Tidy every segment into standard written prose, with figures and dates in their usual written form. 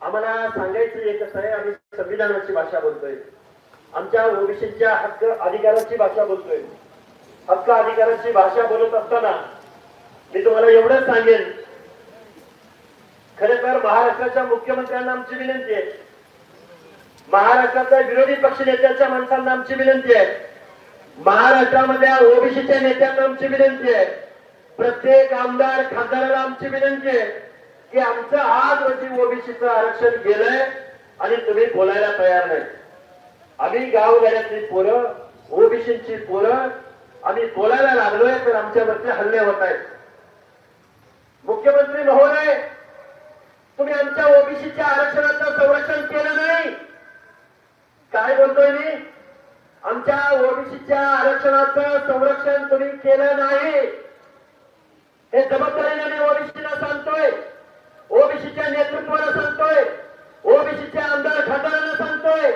आम्हाला सांगायचं एकच आहे, आम्ही संविधानाची भाषा बोलतोय, आमच्या ओबीसीच्या हक्क अधिकाराची भाषा बोलतोय. हक्क अधिकाराची भाषा बोलत असताना मी तुम्हाला एवढंच सांगेन, खरे तर महाराष्ट्राच्या मुख्यमंत्र्यांना आमची विनंती आहे, महाराष्ट्राच्या विरोधी पक्ष नेत्यांच्या माणसांना आमची विनंती आहे, महाराष्ट्रामधल्या ओबीसीच्या नेत्यांना आमची विनंती आहे, प्रत्येक आमदार खासदाराला आमची विनंती आहे की आमचं आज रोजी ओबीसीचं आरक्षण गेलंय आणि तुम्ही बोलायला तयार नाही. आम्ही गावगाड्यातली पोरं, ओबीसीची पोरं आम्ही बोलायला लागलोय तर आमच्यावरचे हल्ले होत आहेत. मुख्यमंत्री महोदय, तुम्ही आमच्या ओबीसीच्या आरक्षणाचं संरक्षण केलं नाही. काय बोलतोय मी? आमच्या ओबीसीच्या आरक्षणाचं संरक्षण तुम्ही केलं नाही. हे जबाबदारीने मी ओबीसीला सांगतोय, ओबीसीच्या नेतृत्वाला सांगतोय, ओबीसीच्या आमदार खासदारांना सांगतोय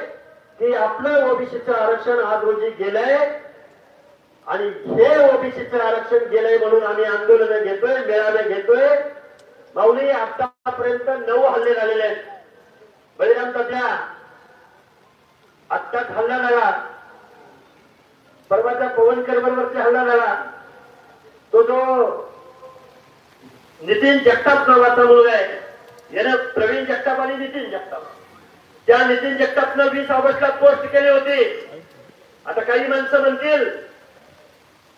की आपलं ओबीसीचं आरक्षण आज रोजी गेलंय आणि हे ओबीसीचं आरक्षण गेलंय म्हणून आम्ही आंदोलन घेतोय, मेळावे घेतोय. माऊली, आतापर्यंत 9 हल्ले झालेले आहेत. बळीराम तात्या, आत्ताच हल्ला झाला, परवाच्या पवनकर बरोबरचा हल्ला झाला, तो जो नितीन जगताप नावाचा मुलगा आहे, यानं प्रवीण जगताप आणि नितीन जगताप, त्या नितीन जगतापनं 20 ऑगस्टला पोस्ट केले होते. आता काही माणसं म्हणतील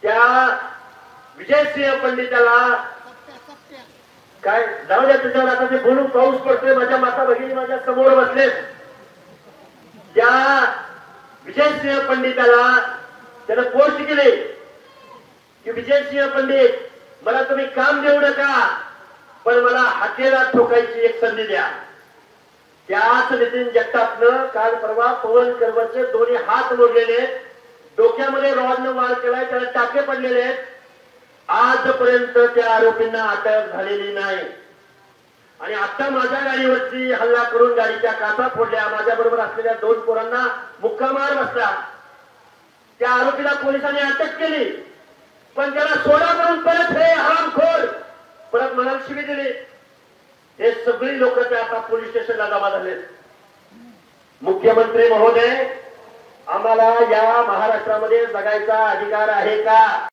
त्या विजयसिंह पंडिताला काय जाऊ द्या, त्याच्यावर आता ते बोलून पाऊस पडतोय, माझ्या माता भगिनी माझ्या समोर बसले. त्या विजयसिंह पंडिताला त्यानं पोस्ट केले की विजयसिंह पंडित, मला तुम्ही काम देऊ नका, पण मला हाकेला ठोकायची एक संधी द्या. त्याच नितीन जगतापनं काल परवा पवनकरवरचे दोन्ही हात मोडलेले, डोक्यामध्ये रॉडनं वार केलाय, त्याला टाके पडलेले आहेत. आजपर्यंत त्या आरोपींना अटक झालेली नाही. आणि आता माझ्या गाडीवरती हल्ला करून गाडीच्या काचा फोडल्या, माझ्या बरोबर असलेल्या 2 पोरांना मुक्का मार बसला. त्या आरोपीला पोलिसांनी अटक केली, पण त्याला सोडा करून परत हे हरामखोर परत मनाला शिवी दिली. हे सगळी लोक ते आता पोलीस स्टेशनला जमा झाले. मुख्यमंत्री महोदय, आम्हाला या महाराष्ट्रामध्ये जगायचा अधिकार आहे का?